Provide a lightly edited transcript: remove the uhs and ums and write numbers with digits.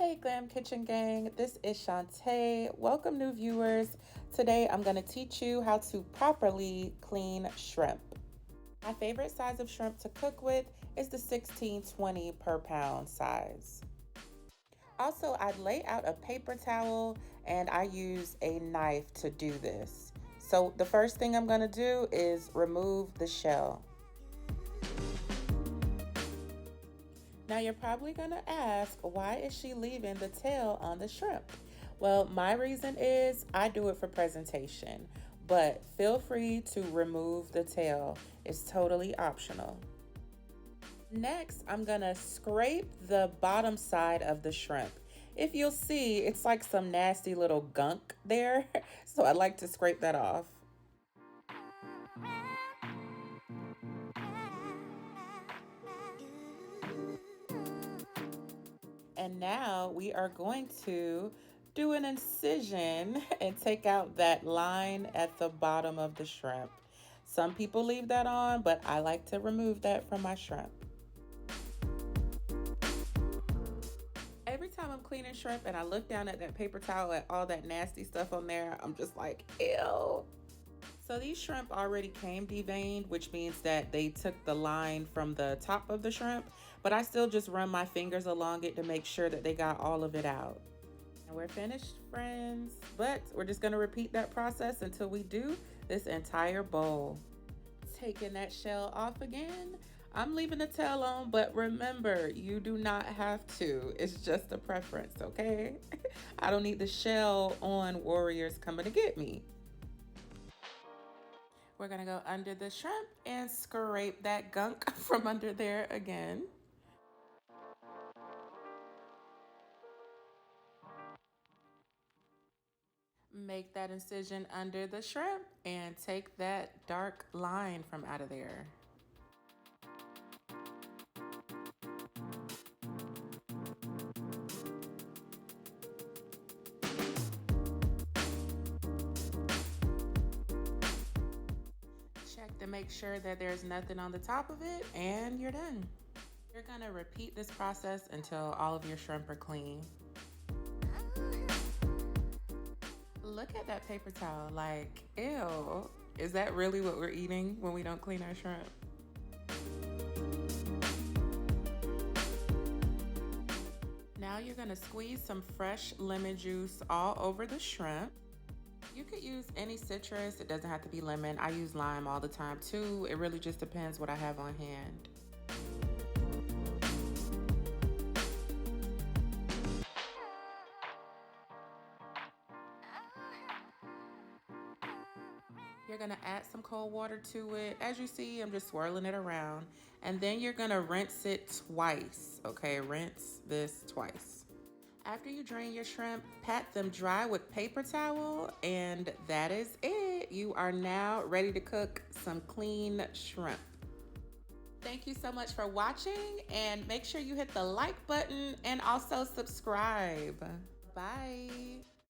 Hey Glam Kitchen gang, this is Shantae. Welcome new viewers. Today I'm going to teach you how to properly clean shrimp. My favorite size of shrimp to cook with is the 16-20 per pound size. Also, I lay out a paper towel and I use a knife to do this. So the first thing I'm going to do is remove the shell. Now you're probably gonna ask, why is she leaving the tail on the shrimp? Well, my reason is I do it for presentation, but feel free to remove the tail. It's totally optional. Next, I'm gonna scrape the bottom side of the shrimp. If you'll see, it's like some nasty little gunk there, so I like to scrape that off. And now we are going to do an incision and take out that line at the bottom of the shrimp. Some people leave that on, but I like to remove that from my shrimp. Every time I'm cleaning shrimp and I look down at that paper towel at all that nasty stuff on there, I'm just like, ew. So these shrimp already came deveined, which means that they took the line from the top of the shrimp, but I still just run my fingers along it to make sure that they got all of it out. And we're finished, friends, but we're just gonna repeat that process until we do this entire bowl. Taking that shell off again. I'm leaving the tail on, but remember, you do not have to. It's just a preference, okay? I don't need the shell on warriors coming to get me. We're gonna go under the shrimp and scrape that gunk from under there again. Make that incision under the shrimp and take that dark line from out of there. Check to make sure that there's nothing on the top of it, and you're done. You're gonna repeat this process until all of your shrimp are clean. Look at that paper towel, like, ew. Is that really what we're eating when we don't clean our shrimp? Now you're gonna squeeze some fresh lemon juice all over the shrimp. You could use any citrus, it doesn't have to be lemon. I use lime all the time too. It really just depends what I have on hand. You're gonna add some cold water to it. As you see, I'm just swirling it around. And then you're gonna rinse it twice, okay? Rinse this twice. After you drain your shrimp, pat them dry with paper towel, and that is it. You are now ready to cook some clean shrimp. Thank you so much for watching, and make sure you hit the like button and also subscribe. Bye.